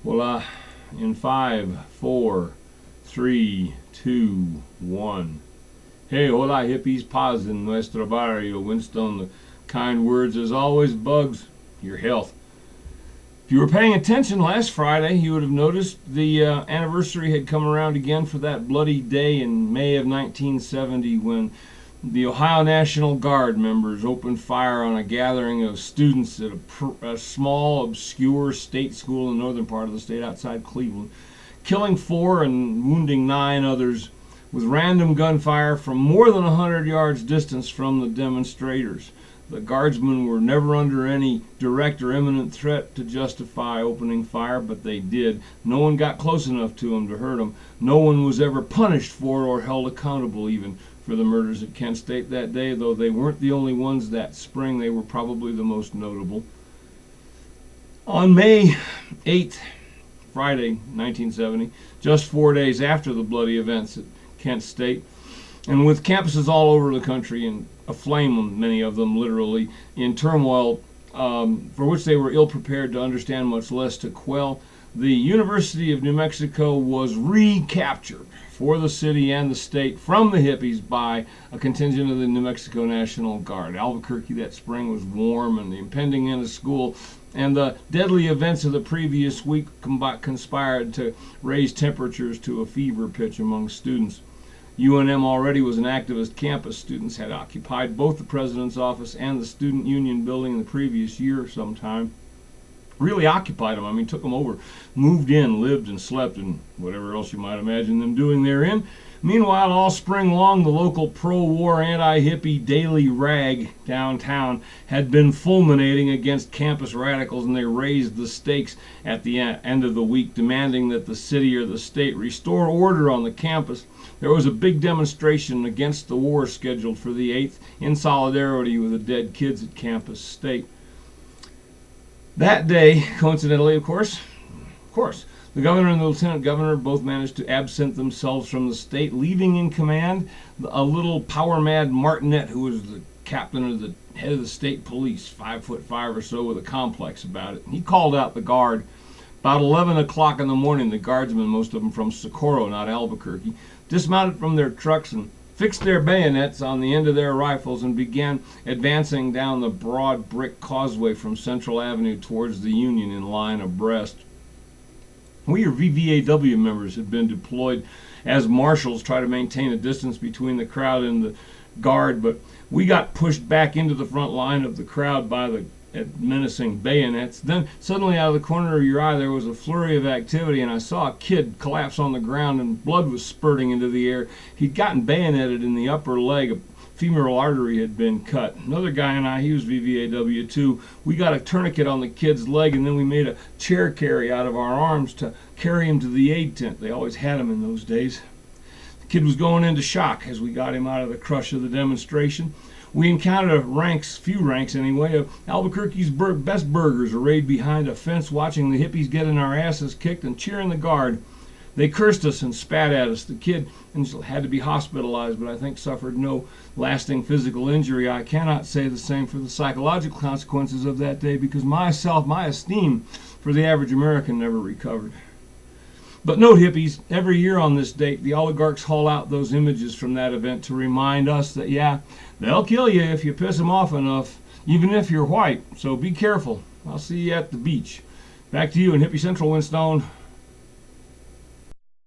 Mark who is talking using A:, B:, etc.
A: Hola, in 5, 4, 3, 2, 1. Hey, hola hippies, paz en nuestro barrio. Winston, the kind words as always. Bugs, your health. If you were paying attention last Friday, you would have noticed the anniversary had come around again for that bloody day in May of 1970 when the Ohio National Guard members opened fire on a gathering of students at a small, obscure state school in the northern part of the state outside Cleveland, killing 4 and wounding 9 others with random gunfire from more than 100 yards distance from the demonstrators. The guardsmen were never under any direct or imminent threat to justify opening fire, but they did. No one got close enough to them to hurt them. No one was ever punished for or held accountable even for the murders at Kent State that day, though they weren't the only ones that spring. They were probably the most notable. On May 8th, Friday, 1970, just 4 days after the bloody events at Kent State, and with campuses all over the country and aflame, many of them literally, in turmoil for which they were ill-prepared to understand, much less to quell, the University of New Mexico was recaptured for the city and the state from the hippies by a contingent of the New Mexico National Guard. Albuquerque that spring was warm, and the impending end of school and the deadly events of the previous week conspired to raise temperatures to a fever pitch among students. UNM already was an activist campus. Students had occupied both the president's office and the student union building in the previous year sometime. Really occupied them. I mean, took them over, moved in, lived and slept, and whatever else you might imagine them doing therein. Meanwhile, all spring long, the local pro-war, anti-hippie Daily Rag downtown had been fulminating against campus radicals, and they raised the stakes at the end of the week, demanding that the city or the state restore order on the campus. There was a big demonstration against the war scheduled for the 8th in solidarity with the dead kids at Campus State. That day, coincidentally, of course, the governor and the lieutenant governor both managed to absent themselves from the state, leaving in command a little power-mad martinet who was the captain or the head of the state police, 5'5" or so, with a complex about it. He called out the guard. About 11 o'clock in the morning, the guardsmen, most of them from Socorro, not Albuquerque, dismounted from their trucks and fixed their bayonets on the end of their rifles and began advancing down the broad brick causeway from Central Avenue towards the Union in line abreast. We, or VVAW members, had been deployed as marshals, try to maintain a distance between the crowd and the guard, but we got pushed back into the front line of the crowd by the menacing bayonets. Then suddenly out of the corner of your eye there was a flurry of activity, and I saw a kid collapse on the ground and blood was spurting into the air. He'd gotten bayoneted in the upper leg. A femoral artery had been cut. Another guy and I, he was VVAW too, we got a tourniquet on the kid's leg, and then we made a chair carry out of our arms to carry him to the aid tent. They always had them in those days. The kid was going into shock as we got him out of the crush of the demonstration. We encountered few ranks anyway, of Albuquerque's best burgers arrayed behind a fence, watching the hippies getting our asses kicked and cheering the guard. They cursed us and spat at us. The kid had to be hospitalized, but I think suffered no lasting physical injury. I cannot say the same for the psychological consequences of that day, because my esteem for the average American never recovered. But note, hippies, every year on this date, the oligarchs haul out those images from that event to remind us that, yeah, they'll kill you if you piss them off enough, even if you're white. So be careful. I'll see you at the beach. Back to you in Hippie Central, Winston.